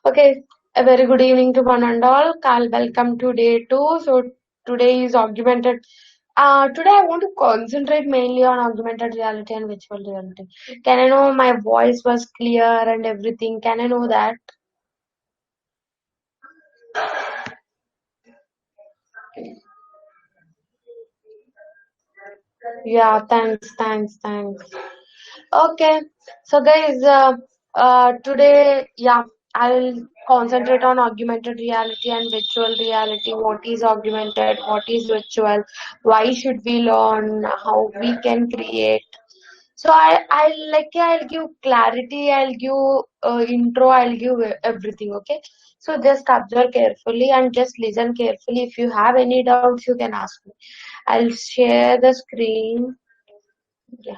Okay, a very good evening to one and all. Welcome to day two. So today is augmented. Today I want to concentrate mainly on augmented reality and virtual reality. Can I know my voice was clear and everything? Can I know that? Yeah, thanks. Okay, so guys, today, I'll concentrate on augmented reality and virtual reality. What is augmented? What is virtual? Why should we learn? How we can create? So I'll give clarity. I'll give intro. I'll give everything. Okay. So just observe carefully and just listen carefully. If you have any doubts, you can ask me. I'll share the screen. Yeah.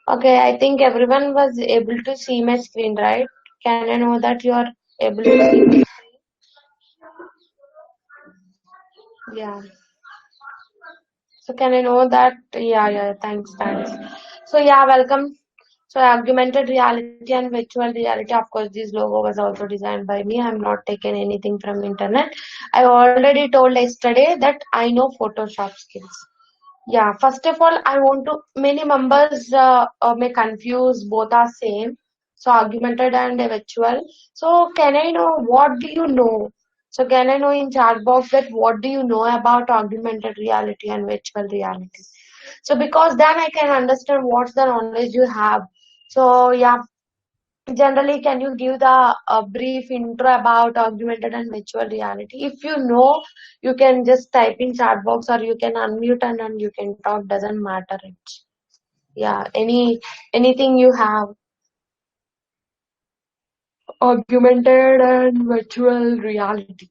Okay, I think everyone was able to see my screen, right? Can I know that you are able to see my screen? Yeah. So can I know that? Yeah. Thanks. So yeah, welcome. So augmented reality and virtual reality. Of course, this logo was also designed by me. I'm not taken anything from internet. I already told yesterday that I know Photoshop skills. Yeah, first of all, I want to, many members may confuse, both are same. So augmented and virtual. So can I know what do you know? So can I know in chat box that what do you know about augmented reality and virtual reality? So because then I can understand what's the knowledge you have. So yeah, generally, can you give the brief intro about augmented and virtual reality? If you know, you can just type in chat box or you can unmute and you can talk. Doesn't matter. It's, yeah, anything you have. Augmented and virtual reality.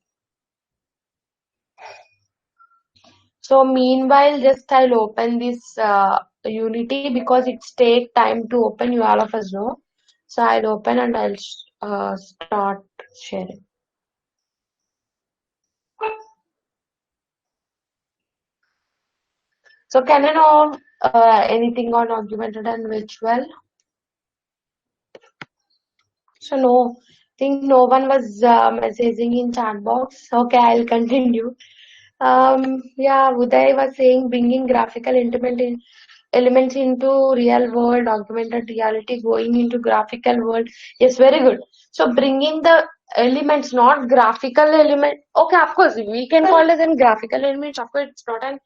So meanwhile, just I'll open this Unity because it's take time to open. You all of us know. So I'll open and I'll start sharing. So can I know anything on augmented and virtual? So no, think no one was messaging in chat box. Okay, I'll continue. Yeah, Uday was saying bringing graphical elements into real world, augmented reality, going into graphical world. Yes, very good. So bringing the elements, not graphical element. Okay, of course, we can call it as graphical elements. Of course, it's not an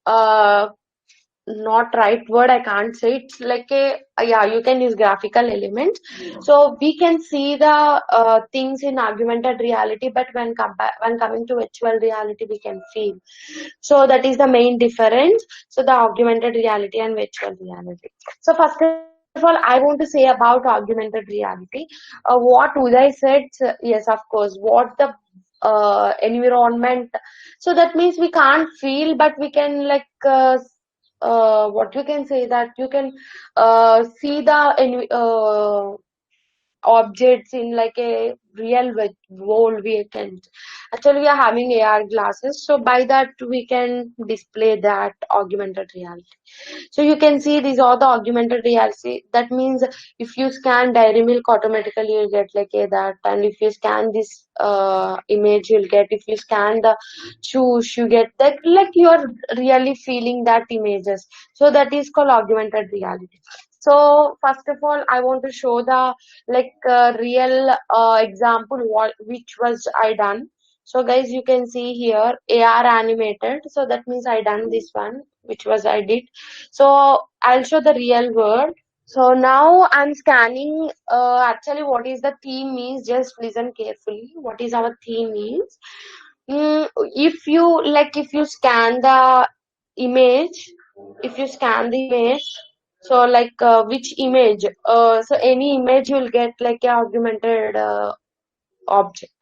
uh, not right word, I can't say. It's like a yeah, you can use graphical elements. So we can see the things in augmented reality, but when coming to virtual reality, we can feel. So that is the main difference. So the augmented reality and virtual reality. So first of all, I want to say about augmented reality. What Uday said, yes, of course. What the environment. So that means we can't feel, but we can like what you can say that you can see the objects in like a real world we can actually we are having AR glasses, so by that we can display that augmented reality. So you can see these are the augmented reality. That means if you scan dairy milk, automatically you'll get like a that, and if you scan this image, you'll get. If you scan the shoes, you get that. Like you're really feeling that images. So that is called augmented reality. So first of all, I want to show the like real example what which was I done. So guys, you can see here AR animated. So that means I done this one, which was I did. So I'll show the real world. So now I'm scanning. Actually, what is the theme means? Just listen carefully. What is our theme means? If you like, if you scan the image, if you scan the image, so like which image? So any image you'll get like a augmented object.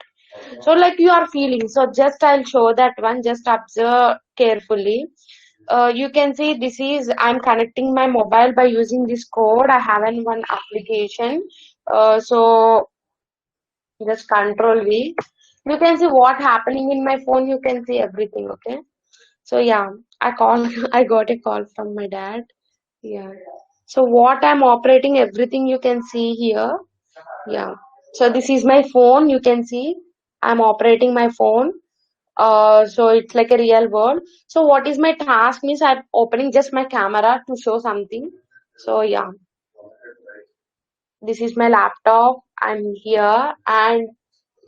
So like you are feeling. So just I'll show that one. Just observe carefully. You can see this is I'm connecting my mobile by using this code. I have one application. So just control V. You can see what happening in my phone. You can see everything. Okay. So yeah, I call. I got a call from my dad. Yeah. So what I'm operating, everything you can see here. Yeah. So this is my phone. You can see I'm operating my phone. So it's like a real world. So what is my task means I'm opening just my camera to show something. So yeah, this is my laptop. I'm here and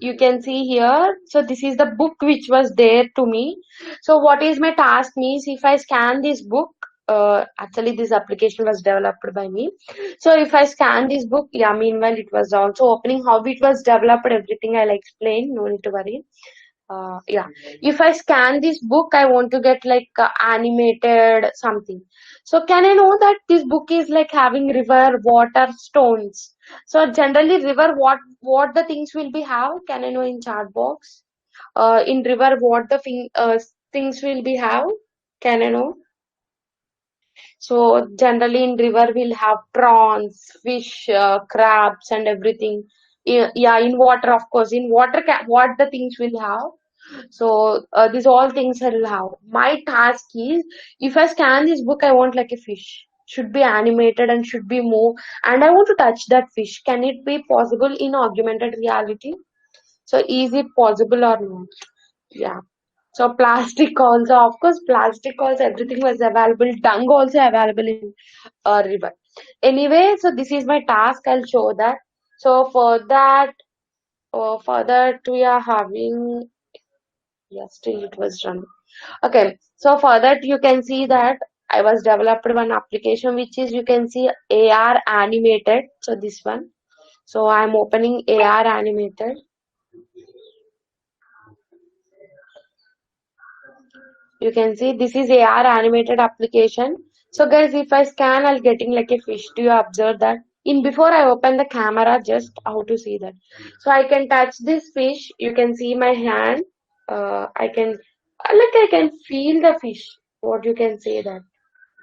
you can see here. So this is the book which was there to me. So what is my task means if I scan this book, actually this application was developed by me. So if I scan this book, yeah, meanwhile it was also opening how it was developed, everything I'll explain, no need to worry. Yeah, if I scan this book, I want to get like animated something. So can I know that this book is like having river, water, stones? So generally river, what the things will be have? Can I know in chat box? In river, what the things will be have? Can I know? So generally in river we'll have prawns, fish, crabs, and everything. Yeah, in water, of course. In water, what the things will have? So these all things I will have. My task is if I scan this book, I want like a fish. Should be animated and should be move, and I want to touch that fish. Can it be possible in augmented reality? So is it possible or not? Yeah. So plastic also, of course, plastic also everything was available. Dung also available in river. Anyway, so this is my task. I'll show that. So for that we are having. Yes, still it was run. Okay, so for that you can see that I was developed one application which is you can see AR animated. So this one. So I'm opening AR animated. You can see this is AR animated application. So guys, if I scan, I'll getting like a fish. Do you observe that? In before I open the camera, just how to see that. So I can touch this fish. You can see my hand. I can like I can feel the fish. What you can say that.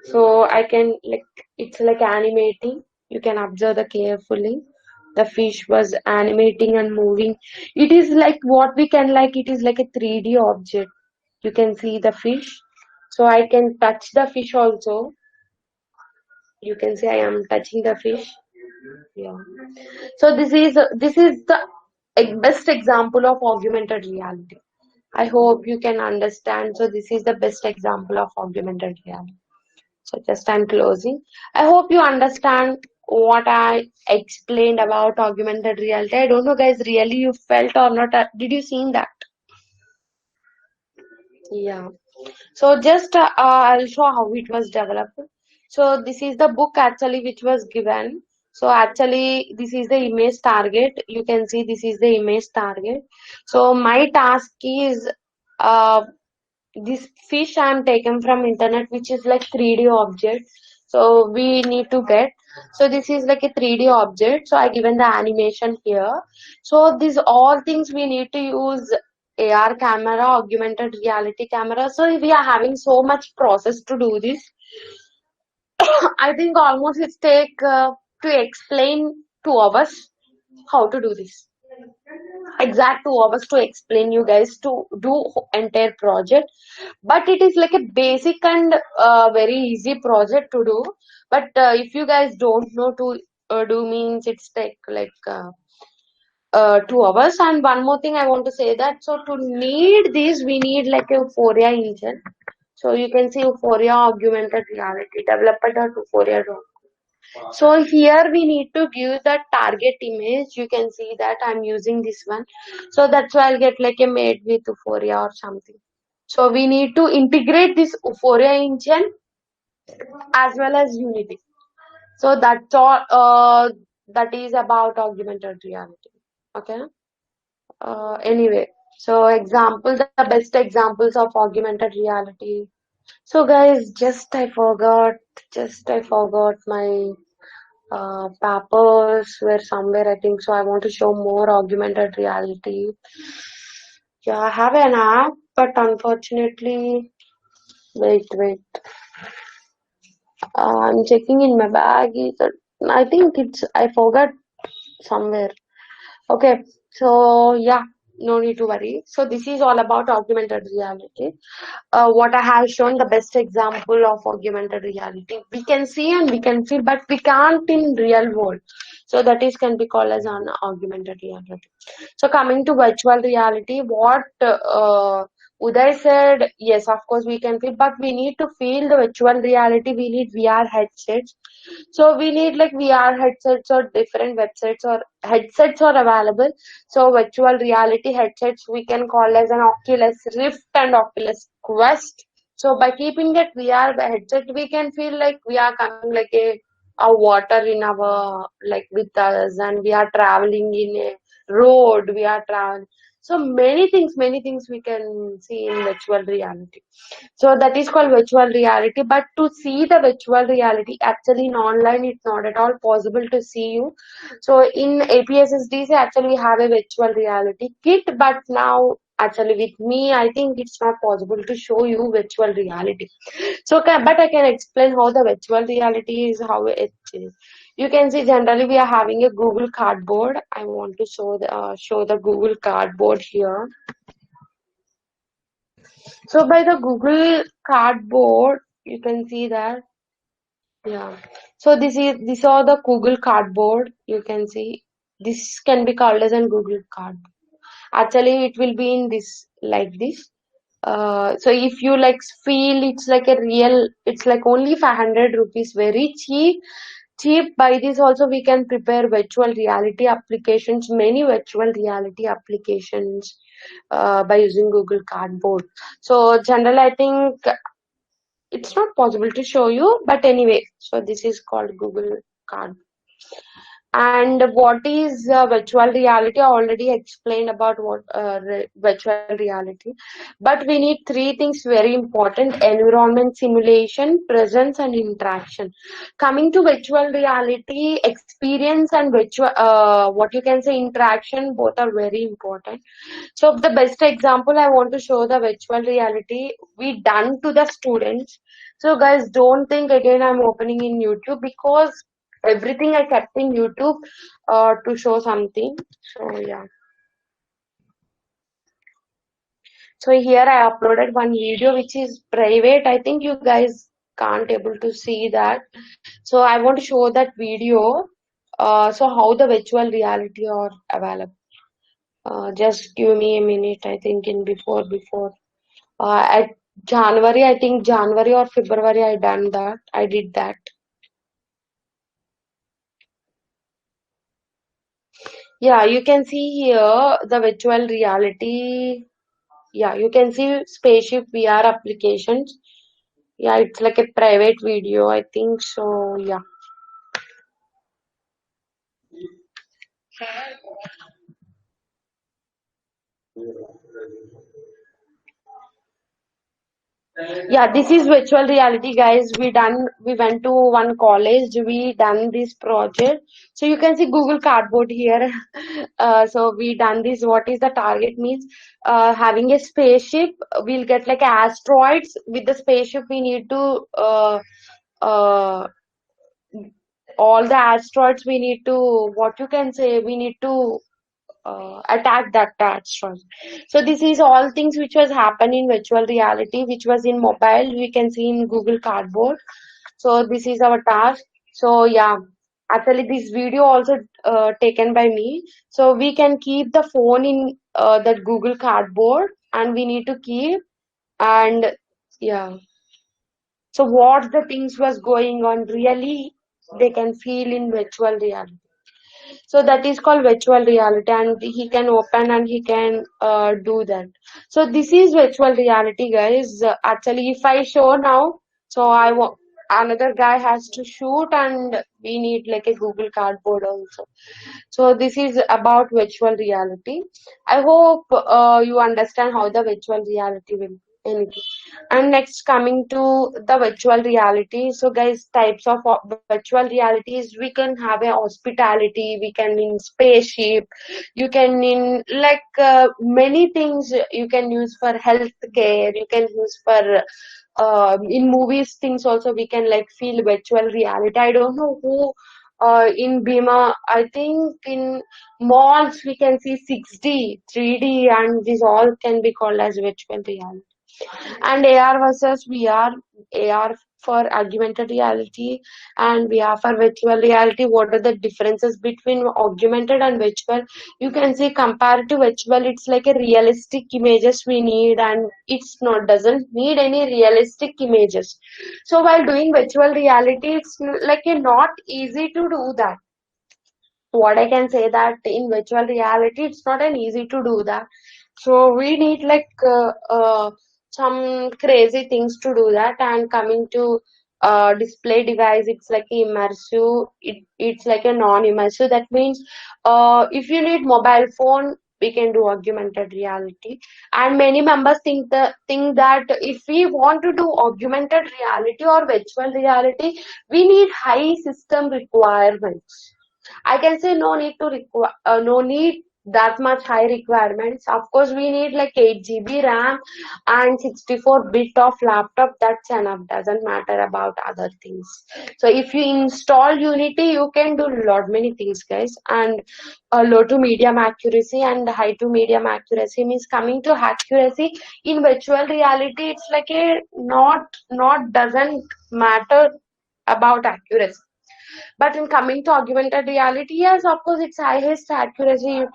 So I can like it's like animating. You can observe the carefully. The fish was animating and moving. It is like what we can like. It is like a 3D object. You can see the fish. So I can touch the fish also. You can see I am touching the fish. Yeah. So this is the best example of augmented reality. I hope you can understand. So this is the best example of augmented reality. So just I'm closing. I hope you understand what I explained about augmented reality. I don't know, guys, really you felt or not. Did you seen that? Yeah. So just I'll show how it was developed. So this is the book actually which was given. So actually this is the image target. You can see this is the image target. So my task is uh, this fish I am taken from internet which is like 3D object. So we need to get. So this is like a 3D object. So I given the animation here. So these all things we need to use AR camera, augmented reality camera. So we are having so much process to do this. I think almost it take to explain 2 hours how to do this. Exact 2 hours to explain you guys to do entire project. But it is like a basic and very easy project to do. But if you guys don't know to do means it's take like 2 hours. And one more thing I want to say that so to need this we need like a Euphoria engine. So you can see Euphoria augmented reality developed at Euphoria. So here we need to give the target image. You can see that I'm using this one. So that's why I'll get like a made with Euphoria or something. So we need to integrate this Euphoria engine as well as Unity. So that's all. That is about augmented reality. Okay. Anyway, so example, the best examples of augmented reality. So guys, just I forgot my papers were somewhere. I think so. I want to show more augmented reality. Yeah, I have an app, but unfortunately, wait. I'm checking in my bag. I think it's I forgot somewhere. Okay, so yeah. no need to worry. So this is all about augmented reality. What I have shown the best example of augmented reality. We can see and we can feel, but we can't in real world. So that is can be called as an augmented reality. So coming to virtual reality, what Uday said, yes, of course we can feel, but we need to feel the virtual reality. We need VR headsets. So we need like VR headsets or different websites or headsets are available. So virtual reality headsets we can call as an Oculus Rift and Oculus Quest. So by keeping that VR headset, we can feel like we are coming like a water in our like with us, and we are traveling in a road. We are traveling. So many things we can see in virtual reality. So that is called virtual reality. But to see the virtual reality actually in online, it's not at all possible to see you. So in APSSDC, actually we have a virtual reality kit, but now actually with me, I think it's not possible to show you virtual reality. So, but I can explain how the virtual reality is, how it is. You can see generally we are having a Google Cardboard. I want to show the Google Cardboard here. So by the Google Cardboard, you can see that, yeah. So these are the Google Cardboard. You can see this can be called as a Google Card. Actually, it will be in this like this. So if you like feel it's like a real, it's like only 500 rupees, very cheap. Cheap. By this also we can prepare virtual reality applications, many virtual reality applications by using Google Cardboard. So generally, I think it's not possible to show you, but anyway, so this is called Google Card. And what is virtual reality? I already explained about what virtual reality. But we need three things very important: environment simulation, presence, and interaction. Coming to virtual reality, experience and virtual, what you can say, interaction, both are very important. So the best example I want to show the virtual reality we done to the students. So guys, don't think again I'm opening in YouTube, because everything I kept in YouTube to show something. So yeah. So here I uploaded one video which is private. I think you guys can't able to see that. So I want to show that video. So how the virtual reality are available. Just give me a minute. I think in before. At January, I think January or February, I done that. I did that. Yeah, you can see here the virtual reality. Yeah, you can see Spaceship VR applications. Yeah, it's like a private video, I think so. Yeah. Yeah, this is virtual reality, guys. We went to one college, we done this project. So you can see Google Cardboard here. So we done this. What is the target means? Having a spaceship, we'll get like asteroids. With the spaceship, we need to uh, all the asteroids. We need to, what you can say, we need to attack that asteroid. So this is all things which was happen in virtual reality, which was in mobile. We can see in Google Cardboard. So this is our task. So yeah, actually this video also taken by me. So we can keep the phone in that Google Cardboard, and we need to keep, and yeah. So what the things was going on really, they can feel in virtual reality. So that is called virtual reality, and he can open and he can do that. So this is virtual reality, guys. Actually, if I show now, so another guy has to shoot, and we need like a Google Cardboard also. So this is about virtual reality. I hope you understand how the virtual reality will anything. And next, coming to the virtual reality. So guys, types of virtual realities, we can have a hospitality, we can in spaceship, you can in like many things you can use for healthcare, you can use for in movies things also we can like feel virtual reality. I don't know who in Bima, I think in malls we can see 6D, 3D, and these all can be called as virtual reality. And AR versus VR, AR for augmented reality and VR for virtual reality. What are the differences between augmented and virtual? You can see compared to virtual, it's like a realistic images we need, and it's not doesn't need any realistic images. So while doing virtual reality, it's like a not easy to do that. What I can say that in virtual reality, it's not an easy to do that. So we need like some crazy things to do that. And coming to display device, it's like immersive. It's like a non-immersive. That means if you need mobile phone, we can do augmented reality. And many members think that if we want to do augmented reality or virtual reality, we need high system requirements. I can say no need to no need that much high requirements. Of course, we need like 8 GB RAM and 64-bit of laptop. That's enough. Doesn't matter about other things. So if you install Unity, you can do lot many things, guys. And low to medium accuracy and high to medium accuracy means coming to accuracy in virtual reality. It's like a not doesn't matter about accuracy, but in coming to augmented reality, yes, of course, it's highest accuracy.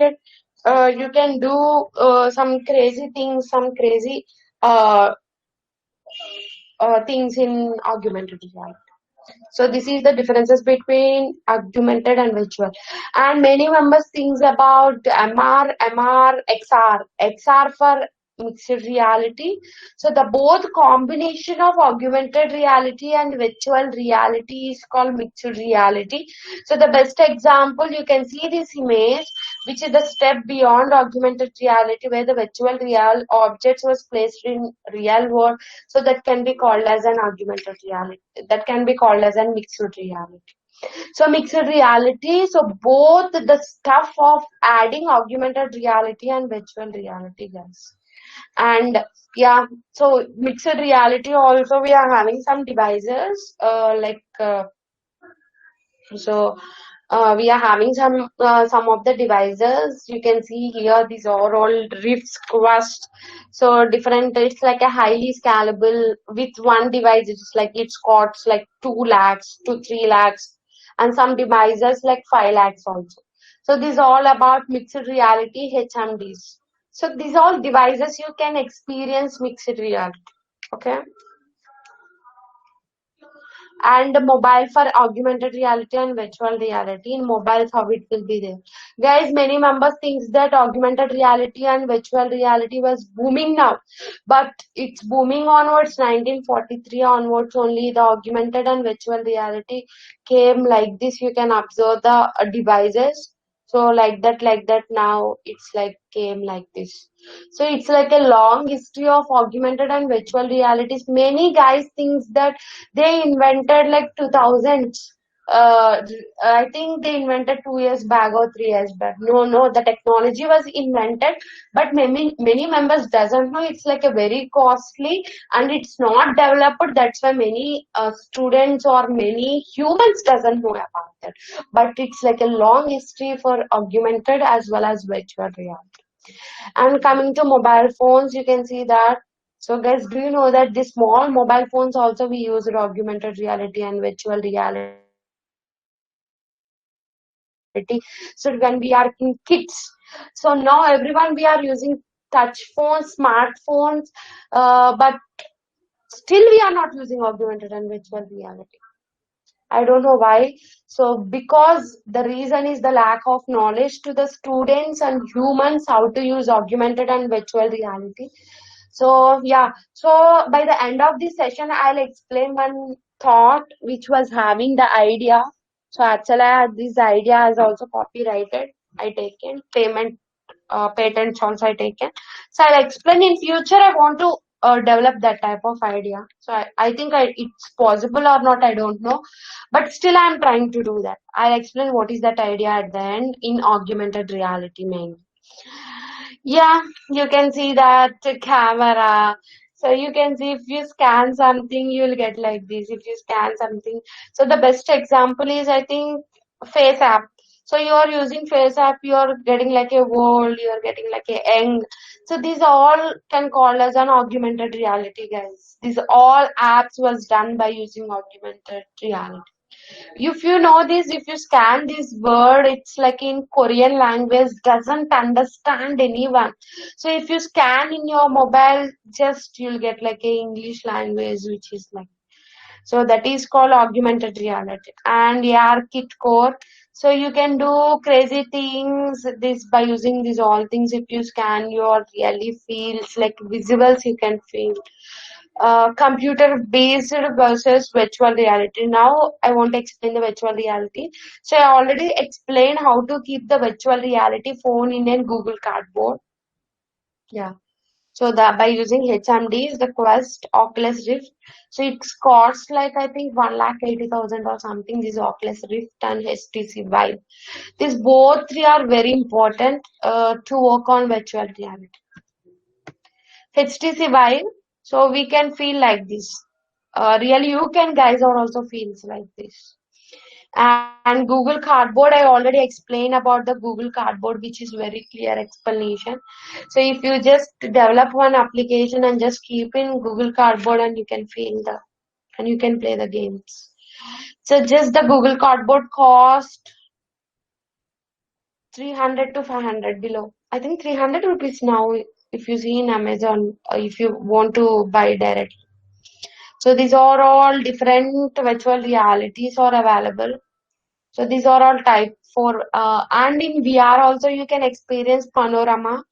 You can do some crazy things, some crazy uh, things in augmented reality. So this is the differences between augmented and virtual. And many members thinks about MR, XR for mixed reality. So the both combination of augmented reality and virtual reality is called mixed reality. So the best example, you can see this image, which is the step beyond augmented reality, where the virtual real objects was placed in real world. So that can be called as an augmented reality. That can be called as a mixed reality. So mixed reality, so both the stuff of adding augmented reality and virtual reality, guys. And yeah, so mixed reality also we are having some devices so we are having some of the devices. You can see here these are all Rift Quest. So different. It's like a highly scalable with one device. It's like it's costs like 2 lakhs to 3 lakhs, and some devices like 5 lakhs also. So these all about mixed reality HMDs. So these all devices you can experience mixed reality. Okay. And mobile for augmented reality and virtual reality. In mobiles, how it will be there, guys. Many members thinks that augmented reality and virtual reality was booming now, but it's booming onwards 1943 onwards only. The augmented and virtual reality came like this. You can observe the devices. So like that now it's like came like this. So it's like a long history of augmented and virtual realities. Many guys thinks that they invented like 2000s. I think they invented 2 years back or 3 years back. No, the technology was invented, but many members doesn't know. It's like a very costly and it's not developed. That's why many students or many humans doesn't know about that. But it's like a long history for augmented as well as virtual reality. And coming to mobile phones, you can see that. So, guys, do you know that the small mobile phones also we use augmented reality and virtual reality? So, when we are in kids, so now everyone we are using touch phones, smartphones, but still we are not using augmented and virtual reality. I don't know why. So, because the reason is the lack of knowledge to the students and humans how to use augmented and virtual reality. So, yeah. So, by the end of this session, I'll explain one thought which was having the idea. So, actually, this idea is also copyrighted. I taken payment patents also I taken. So I'll explain in future. I want to develop that type of idea. So I think it's possible or not, I don't know. But still I'm trying to do that. I'll explain what is that idea at the end in augmented reality mainly. Yeah, you can see that camera. So you can see if you scan something, you'll get like this. If you scan something. So the best example is I think Face app. So you are using face app, you are getting like a world, you are getting like a young. So these all can call as an augmented reality, guys. These all apps was done by using augmented reality. If you know this, if you scan this word, it's like in Korean language, doesn't understand anyone. So if you scan in your mobile, just you'll get like a English language, which is like, so that is called augmented reality. And AR kit core. So you can do crazy things this by using these all things. If you scan your really feels like visuals, you can feel computer based versus virtual reality. Now I want to explain the virtual reality. So I already explained how to keep the virtual reality phone in a Google Cardboard. Yeah. So that by using HMD is the Quest Oculus Rift. So it costs like I think 1,80,000 or something. This Oculus Rift and HTC Vive. These both three are very important to work on virtual reality. HTC Vive, so we can feel like this. Really, you can guys are also feels like this. And Google Cardboard, I already explained about the Google Cardboard, which is very clear explanation. So if you just develop one application and just keep in Google Cardboard and you can feel the and you can play the games. So just the Google Cardboard cost 300 to 500 below. I think 300 rupees now if you see in Amazon, if you want to buy directly. So these are all different virtual realities are available. So these are all type for and in VR also you can experience panorama.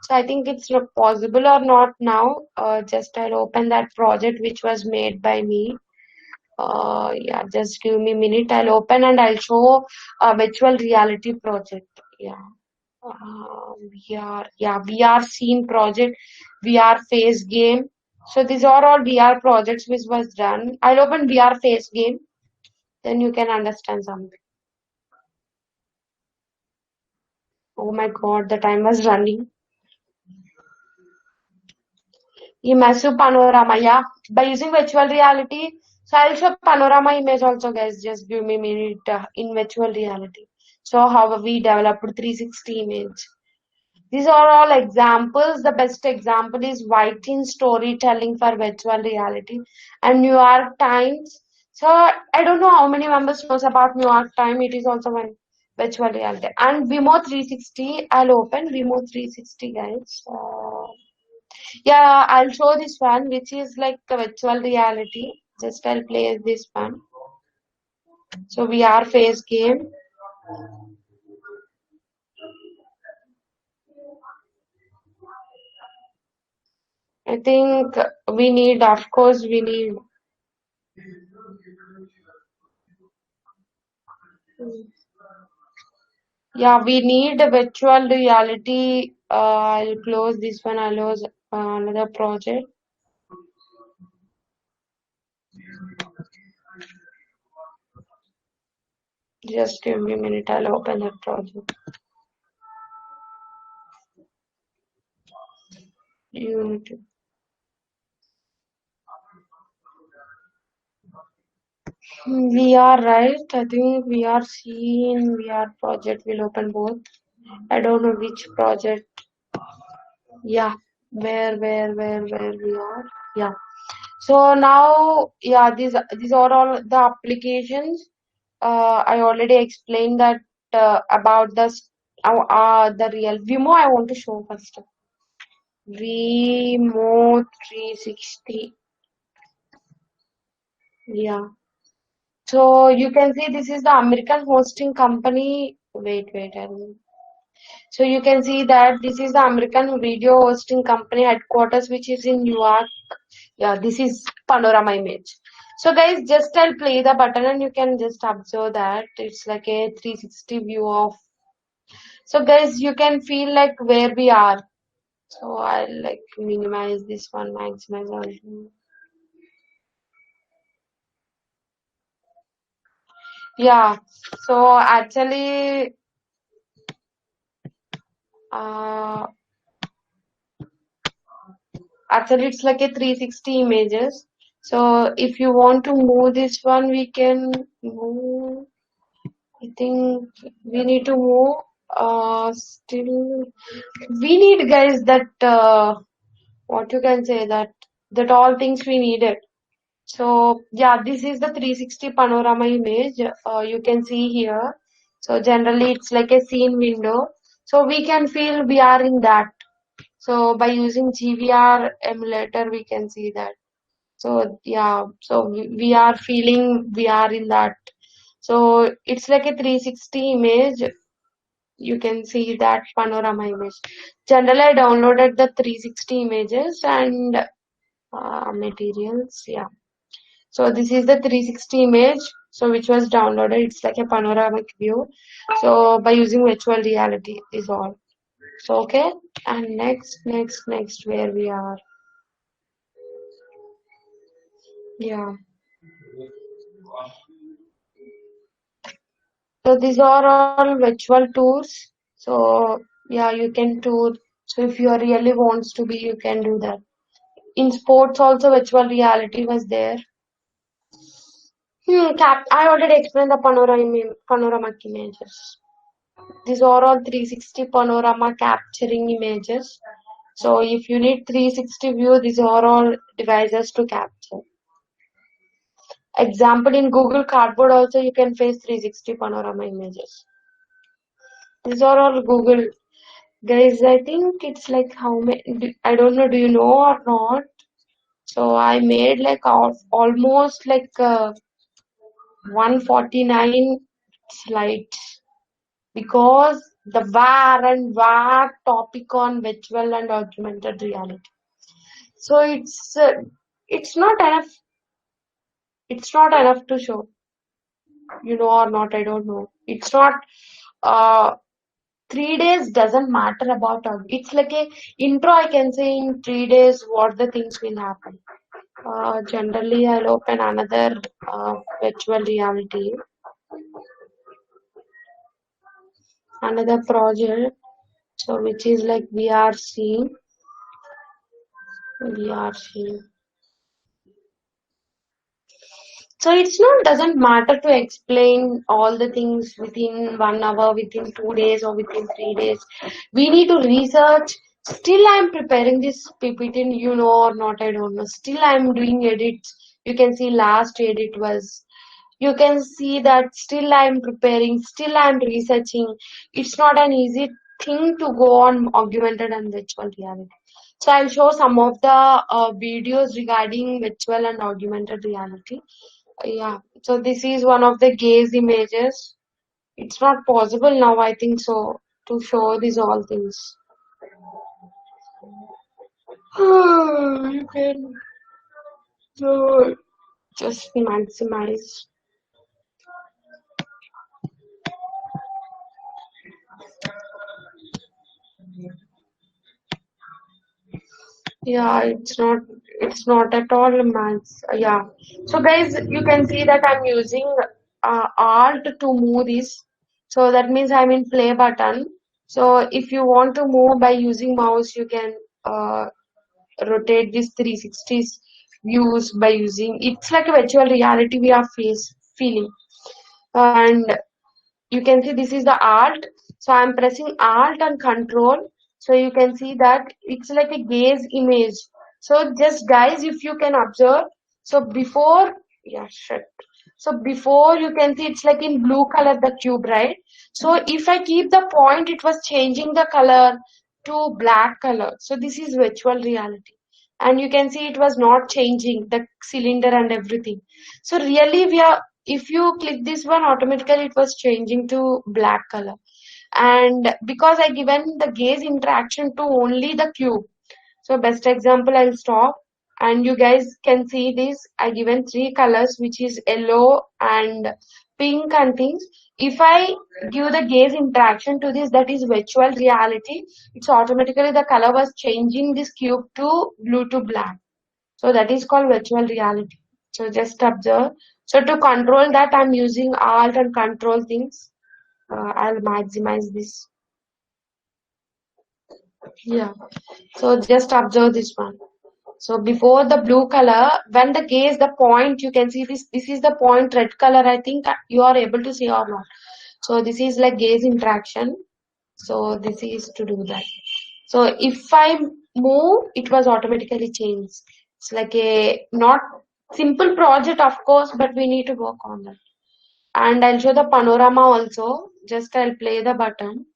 So I think it's not possible or not now. Just I'll open that project which was made by me. Yeah, just give me a minute. I'll open and I'll show a virtual reality project. Yeah. VR, yeah, VR scene project, VR face game. So these are all VR projects which was done. I'll open VR face game, then you can understand something. Oh my God, the time was running. Immersive panorama, yeah. By using virtual reality, so I'll show panorama image also, guys. Just give me a minute in virtual reality. So how we developed 360 image. These are all examples. The best example is Whiting storytelling for virtual reality and New York Times. So I don't know how many members knows about New York Times. It is also one virtual reality. And Vimo 360, I'll open Vimo 360, guys. Yeah, I'll show this one, which is like a virtual reality. Just I'll play this one. So VR face game. I think we need, of course, we need. Yeah, we need a virtual reality. I'll close this one. I'll close another project. Just give me a minute. I'll open that project. Unity. We are right. I think we are seeing VR project will open both. I don't know which project. Yeah, where we are. Yeah. So now, yeah, these are all the applications. I already explained that about the real Vimo. I want to show first. Vimo 360. Yeah. So you can see this is the American hosting company. Wait. So you can see that this is the American video hosting company headquarters, which is in New York. Yeah, this is panorama image. So guys, just I'll play the button and you can just observe that it's like a 360 view of. So guys, you can feel like where we are. So I'll like minimize this one, maximize all. Yeah. So uh, actually it's like a 360 images. So if you want to move this one, we can move. I think we need to move. Still, we need guys that what you can say that all things we needed. So yeah, this is the 360 panorama image. You can see here. So generally, it's like a scene window. So we can feel we are in that. So by using GVR emulator, we can see that. So yeah, so we are feeling we are in that. So it's like a 360 image. You can see that panorama image. Generally, I downloaded the 360 images and materials. Yeah. So this is the 360 image. So which was downloaded. It's like a panoramic view. So by using virtual reality is all. So okay. And next, where we are. Yeah. So these are all virtual tours. So yeah, you can tour. So if you are really wants to be, you can do that. In sports also virtual reality was there. I already explained the panoramic images. These are all 360 panorama capturing images. So if you need 360 view, these are all devices to capture. Example in Google Cardboard also you can face 360 panorama images. These are all Google. Guys, I think it's like how many, I don't know, do you know or not? So I made like almost like 149 slides because the war and war topic on virtual and augmented reality. So it's not enough. It's not enough to show, you know or not. I don't know. It's not. Uh, 3 days doesn't matter about. It's like a intro. I can say in 3 days what the things will happen. Generally, I'll open another virtual reality, another project. So which is like VRC. VRC. So it's not doesn't matter to explain all the things within 1 hour, within 2 days, or within 3 days. We need to research. Still, I'm preparing this PPT, you know or not, I don't know. Still, I'm doing edits. You can see last edit was. You can see that still I'm preparing, still I'm researching. It's not an easy thing to go on augmented and virtual reality. So I'll show some of the videos regarding virtual and augmented reality. Yeah, so this is one of the gaze images. It's not possible now, I think so, to show these all things. You can just maximize. Yeah, it's not at all maths. Yeah. So guys, you can see that I'm using Alt to move this. So that means I'm in play button. So if you want to move by using mouse, you can rotate this 360 views by using. It's like a virtual reality we are feeling. And you can see this is the Alt. So I'm pressing Alt and Control. So you can see that it's like a gaze image. So just guys, if you can observe, so before, yeah, shit. So before you can see it's like in blue color the cube, right? So if I keep the point, it was changing the color to black color. So this is virtual reality. And you can see it was not changing the cylinder and everything. So really we are, if you click this one, automatically it was changing to black color. And because I given the gaze interaction to only the cube, so best example, I'll stop and you guys can see this. I given three colors, which is yellow and pink and things. If I give the gaze interaction to this, that is virtual reality. It's automatically the color was changing this cube to blue to black. So that is called virtual reality. So just observe. So to control that, I'm using Alt and Control things. I'll maximize this. Yeah. So just observe this one. So before the blue color, when the gaze, the point, you can see this. This is the point, red color. I think you are able to see or not. So this is like gaze interaction. So this is to do that. So if I move, it was automatically changed. It's like a not simple project, of course, but we need to work on that. And I'll show the panorama also. Just I'll play the button.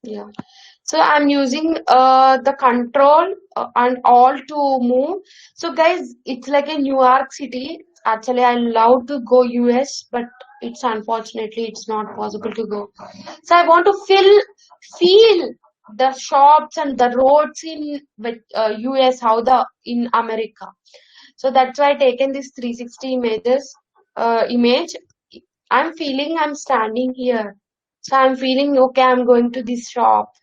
Yeah. So I'm using the control and all to move. So guys, it's like a New York City. Actually, I love to go US, but it's unfortunately it's not possible to go. So I want to feel the shops and the roads in US, how the in America. So that's why I taken this 360 image. I'm feeling I'm standing here. So I'm feeling okay, I'm going to this shop.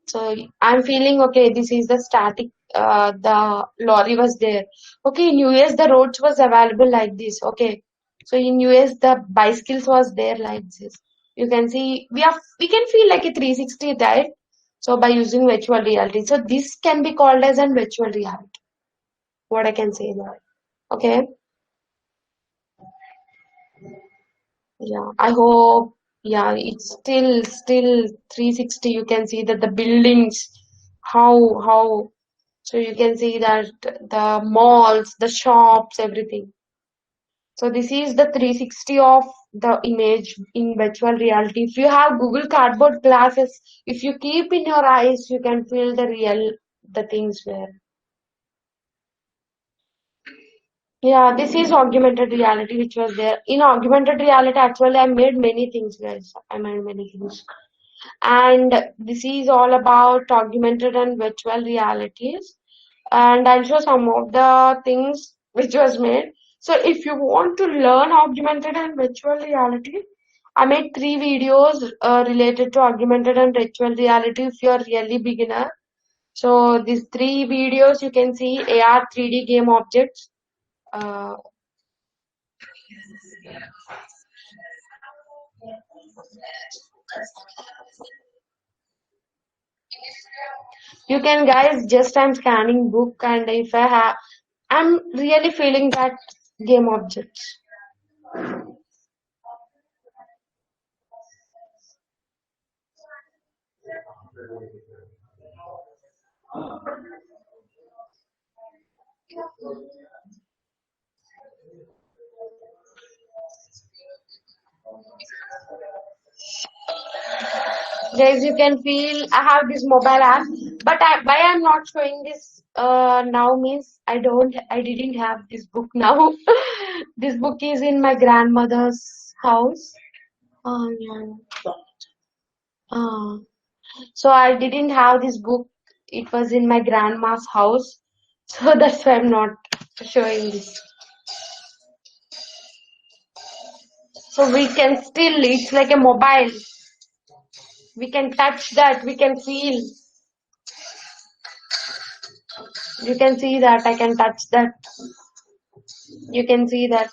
So I'm feeling okay, this is the static, the lorry was there. Okay, in US the roads was available like this. Okay. So in US the bicycles was there like this. You can see we can feel like a 360 right? So by using virtual reality. So this can be called as an virtual reality. What I can say now. Okay. Yeah. I hope it's still 360. You can see that the buildings, how so you can see that the malls, the shops, everything. So this is the 360 of the image in virtual reality. If you have Google Cardboard glasses, if you keep in your eyes, you can feel the things where. Yeah, this is augmented reality which was there. In augmented reality, actually, I made many things, guys. I made many things. And this is all about augmented and virtual realities. And I'll show some of the things which was made. So if you want to learn augmented and virtual reality, I made 3 videos related to augmented and virtual reality if you're really beginner. So these 3 videos you can see AR 3D game objects. Uh, you can guys just I'm scanning book and if I have I'm really feeling that game objects. Guys, you can feel I have this mobile app, but why I'm not showing this now means I didn't have this book now. This book is in my grandmother's house. Yeah. Uh, so I didn't have this book. It was in my grandma's house. So that's why I'm not showing this. So we can still, it's like a mobile. We can touch that, we can feel. You can see that, I can touch that. You can see that.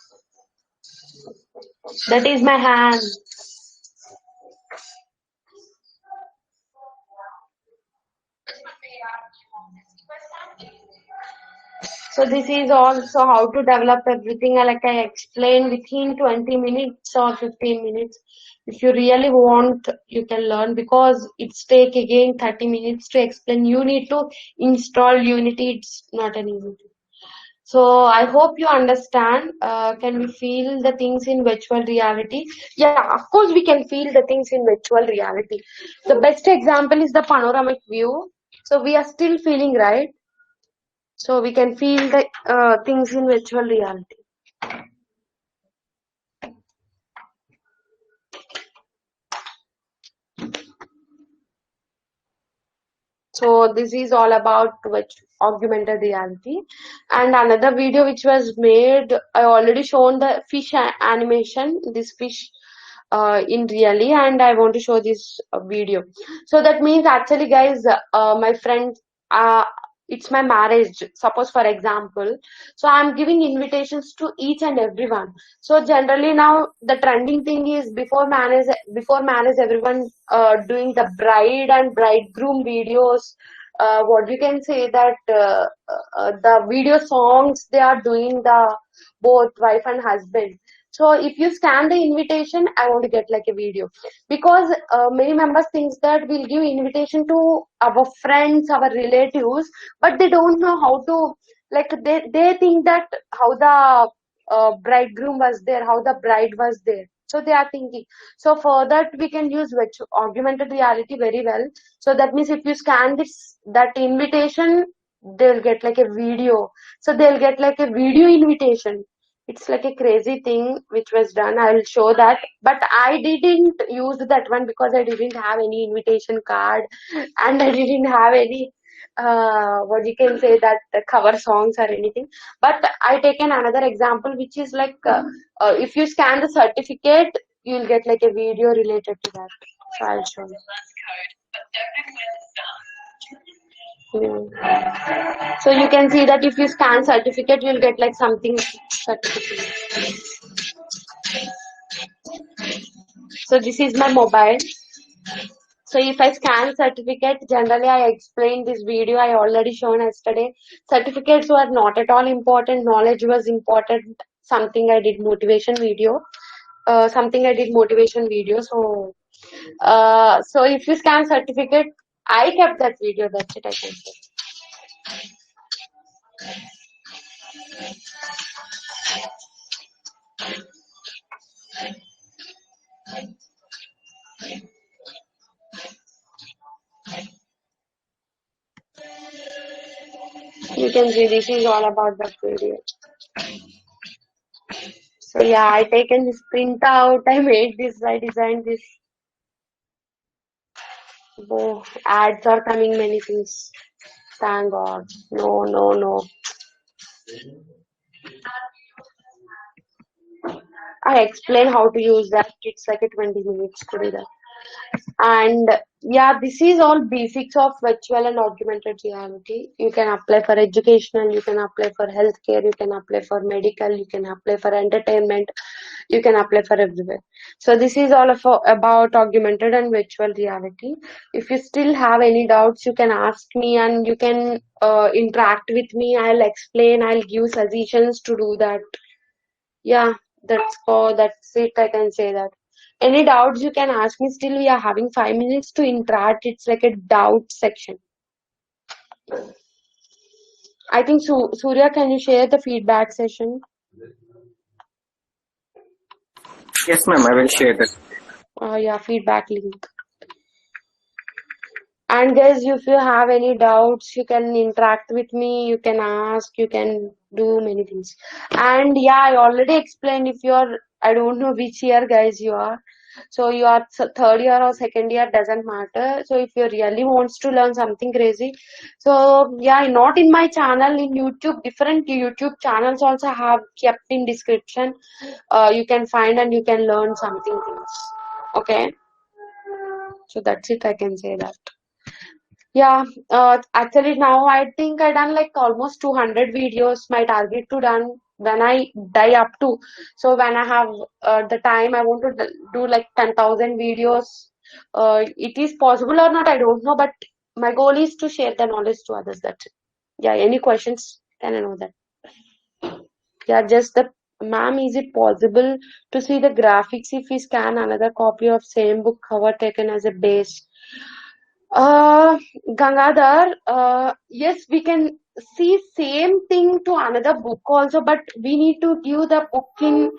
That is my hand. So this is also how to develop everything like I explained within 20 minutes or 15 minutes. If you really want, you can learn because it's take again 30 minutes to explain. You need to install Unity. It's not an easy thing. So I hope you understand. Can we feel the things in virtual reality? Yeah, of course we can feel the things in virtual reality. The best example is the panoramic view. So we are still feeling, right? So we can feel the things in virtual reality. So this is all about which augmented reality. And another video which was made, I already shown the fish animation, this fish in really, and I want to show this video. So that means actually guys, my friend, uh, it's my marriage, suppose for example. So I'm giving invitations to each and everyone. So generally now the trending thing is before marriage everyone doing the bride and bridegroom videos. What you can say that the video songs they are doing the both wife and husband. So if you scan the invitation, I want to get like a video, because many members thinks that we'll give invitation to our friends, our relatives, but they don't know how to, like they think that how the bridegroom was there, how the bride was there. So they are thinking. So for that we can use augmented reality very well. So that means if you scan this that invitation, they'll get like a video. So they'll get like a video invitation. It's like a crazy thing which was done. I'll show that. But I didn't use that one because I didn't have any invitation card and I didn't have any what you can say that cover songs or anything. But I taken another example which is like if you scan the certificate, you'll get like a video related to that. So I'll show you. Hmm. So you can see that if you scan certificate, you'll get like something certificate. So this is my mobile. So if I scan certificate, generally I explained this video I already shown yesterday. Certificates were not at all important. Knowledge was important. Something I did motivation video. Something I did motivation video. So if you scan certificate, I kept that video. That's it. I can say. You can see this is all about that video. So yeah, I taken this print out. I made this. I designed this. Oh, ads are coming. Many things. Thank God. No, no, no. I explain how to use that. It's like a 20 minutes to do that. And yeah, this is all basics of virtual and augmented reality. You can apply for educational, you can apply for healthcare, you can apply for medical, you can apply for entertainment, you can apply for everywhere. So this is all about augmented and virtual reality. If you still have any doubts, you can ask me and you can interact with me. I'll explain, I'll give suggestions to do that. Yeah, that's it. I can say that. Any doubts you can ask me. Still, we are having 5 minutes to interact. It's like a doubt section. I think Surya, can you share the feedback session? Yes, ma'am, I will share that. Yeah, feedback link. And guys, if you have any doubts, you can interact with me. You can ask. You can do many things. And yeah, I already explained. If you're, I don't know which year, guys, you are. So you are third year or second year, doesn't matter. So if you really wants to learn something crazy, so yeah, not in my channel, in YouTube, different YouTube channels also have kept in description. You can find and you can learn something things. Okay, so that's it. I can say that. Yeah, actually now I think I done like almost 200 videos. My target to done when I die up to. So when I have the time, I want to do like 10,000 videos. It is possible or not, I don't know, but my goal is to share the knowledge to others. That's it. Yeah, any questions? Can I know that? Yeah, just the ma'am, is it possible to see the graphics if we scan another copy of same book cover taken as a base? Uh, Gangadhar, yes, we can see same thing to another book also, but we need to give the book in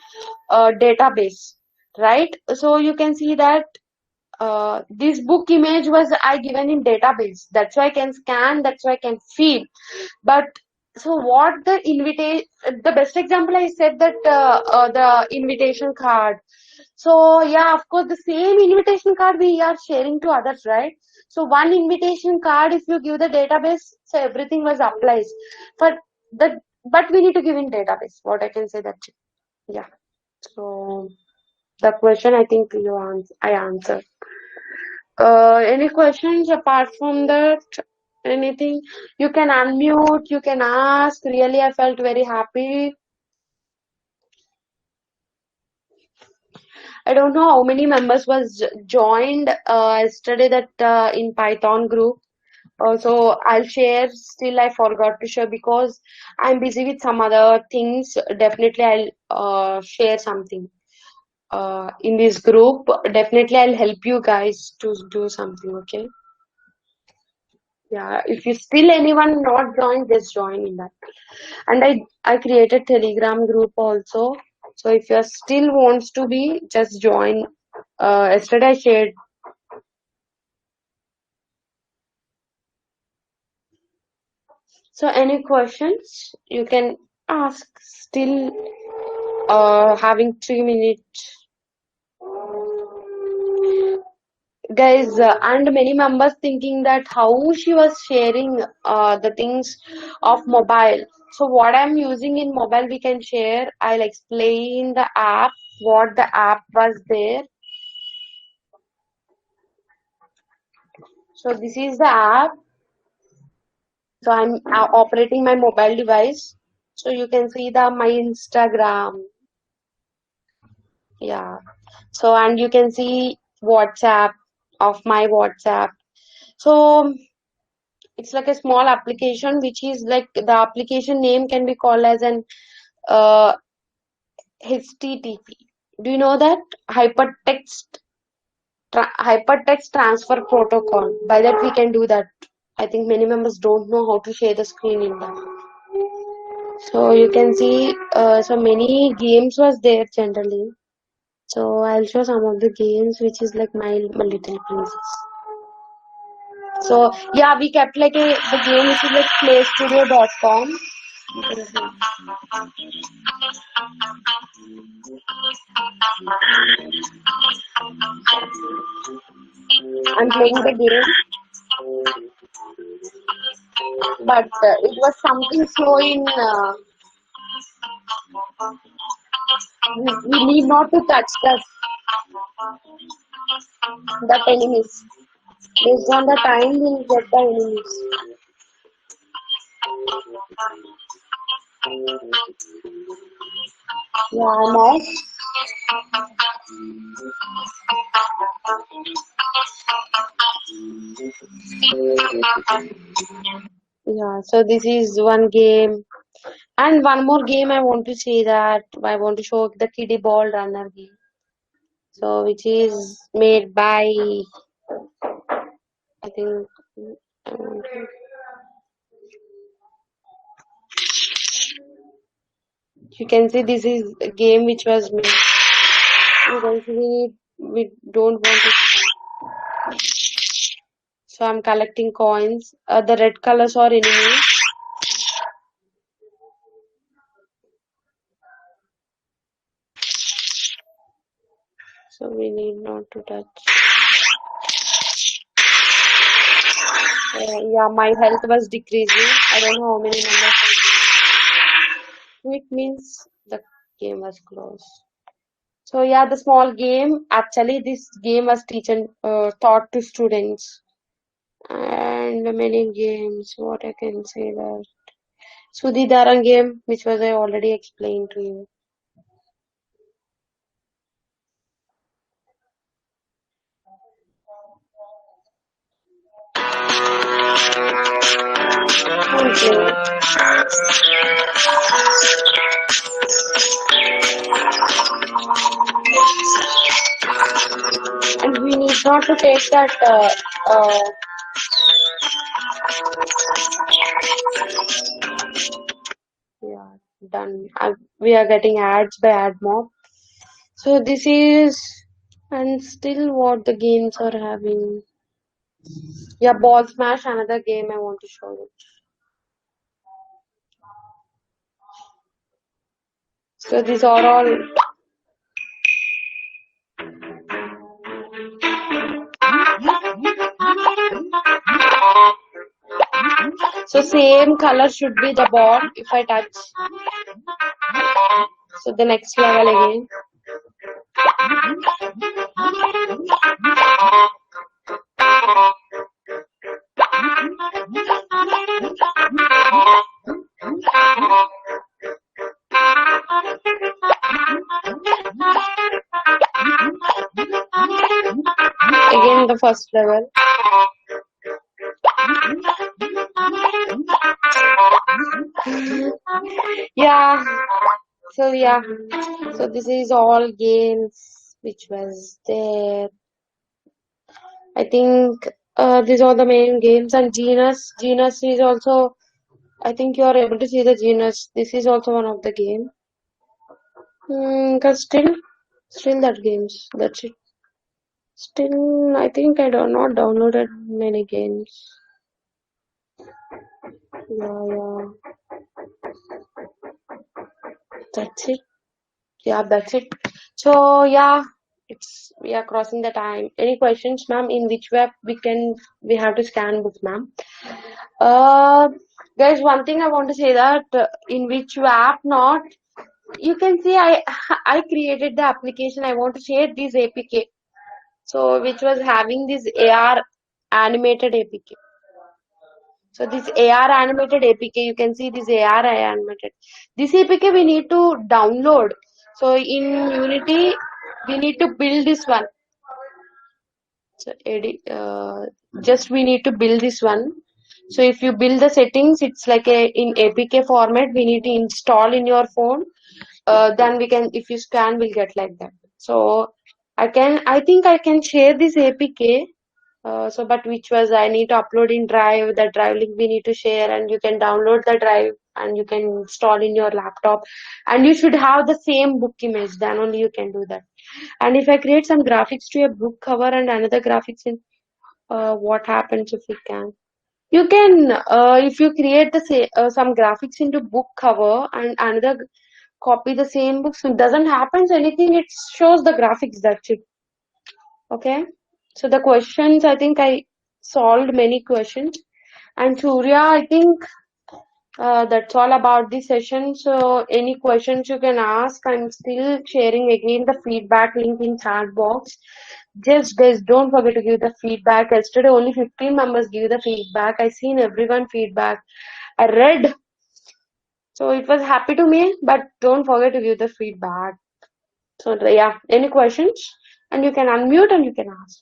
database, right? So you can see that this book image was I given in database. That's why I can scan. That's why I can feel. But so what the invitation? The best example I said that the invitation card. So yeah, of course, the same invitation card we are sharing to others, right? So one invitation card, if you give the database, so everything was applies. But but we need to give in database. What I can say that, yeah. So the question I think I answered. Any questions apart from that? Anything? You can unmute. You can ask. Really, I felt very happy. I don't know how many members was joined yesterday that in Python group. So I'll share. Still, I forgot to share because I'm busy with some other things. Definitely, I'll share something in this group. Definitely, I'll help you guys to do something. Okay. Yeah. If you still anyone not joined, just join in that. And I created Telegram group also. So if you still wants to be, just join. Yesterday I shared. So any questions you can ask. Still having 3 minutes, guys, and many members thinking that how she was sharing the things of mobile. So what I'm using in mobile we can share. I'll explain the app, what the app was there. So this is the app. So I'm operating my mobile device. So you can see my Instagram. Yeah. So and you can see WhatsApp of my WhatsApp. So it's like a small application which is like the application name can be called as an uh, HTTP. Do you know that hypertext transfer protocol? By that we can do that. I think many members don't know how to share the screen in that. So you can see so many games was there generally. So I'll show some of the games which is like my little princess. So yeah, we kept like the game which is like playstudio.com. You can see. I'm playing the game, but it was something slow in. We need not to touch that enemies. Based on the time, we'll get the enemies. Yeah, nice. Yeah, so this is one game. And one more game I want to say that I want to show the kiddie ball runner game. So which is made by I think I want to- you can see this is a game which was made. Because we don't want to. So I'm collecting coins. The red colors are enemies. So we need not to touch. Yeah, my health was decreasing. I don't know how many numbers. It means the game was closed. So yeah, the small game. Actually, this game was taught to students and many games. What I can say that Sudhidaran game, which was I already explained to you. And we need not to take that. Yeah, done. We are getting ads by AdMob. So this is and still what the games are having. Yeah, Ball Smash, another game I want to show you. So these are all. So same color should be the ball if I touch. So the next level again. Again the first level. Yeah. So yeah. So this is all games which was there. I think these are the main games, and genus. Genus is also. I think you are able to see the genus. This is also one of the game. Cause still that games. That's it. Still, I think I do not downloaded many games. Yeah, that's it. Yeah, that's it. So yeah, it's we are crossing the time. Any questions, ma'am? In which web we have to scan books, ma'am? Uh, Guys, one thing I want to say that in which app not you can see I I created the application. I want to share this APK. So which was having this AR animated APK. So this AR animated APK, you can see this AR animated. This APK we need to download. So in Unity, we need to build this one. So just we need to build this one. So if you build the settings, it's like a in APK format. We need to install in your phone. Then we can, if you scan, we'll get like that. So I think I can share this APK. So, but which was I need to upload in Drive. The Drive link we need to share, and you can download the Drive and you can install in your laptop. And you should have the same book image. Then only you can do that. And if I create some graphics to a book cover and another graphics in, what happens if we can? You can, if you create some graphics into book cover and another copy the same book, so it doesn't happen anything. It shows the graphics. That's it. Okay. So the questions, I think I solved many questions. And Surya, I think that's all about the session. So any questions you can ask. I'm still sharing again the feedback link in chat box. Just guys, don't forget to give the feedback. Yesterday only 15 members give the feedback. I seen everyone feedback. I read. So it was happy to me, but don't forget to give the feedback. So yeah, any questions? And you can unmute and you can ask.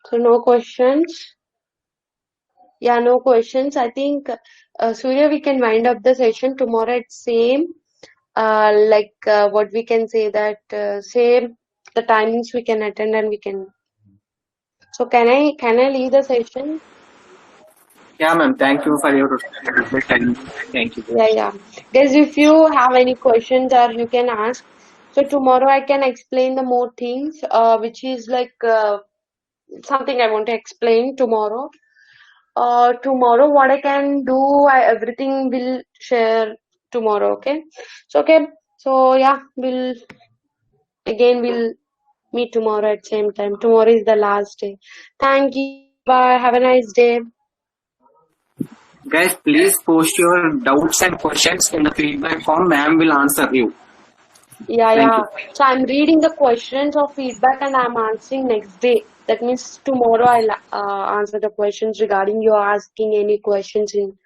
So no questions. Yeah, no questions. I think Surya, we can wind up the session tomorrow at same. What we can say that same the timings we can attend and we can. So can I leave the session? Yeah, ma'am. Thank you for your valuable time. Thank you. Yeah. Guys, if you have any questions or you can ask. So tomorrow I can explain the more things, which is like something I want to explain tomorrow. Tomorrow what I can do, everything will share tomorrow. Okay. So okay. So yeah, we'll meet tomorrow at same time. Tomorrow is the last day. Thank you. Bye. Have a nice day. Guys, please post your doubts and questions in the feedback form. Ma'am will answer you. Thank Yeah. you. So I'm reading the questions of feedback and I'm answering next day. That means tomorrow I'll answer the questions regarding you asking any questions in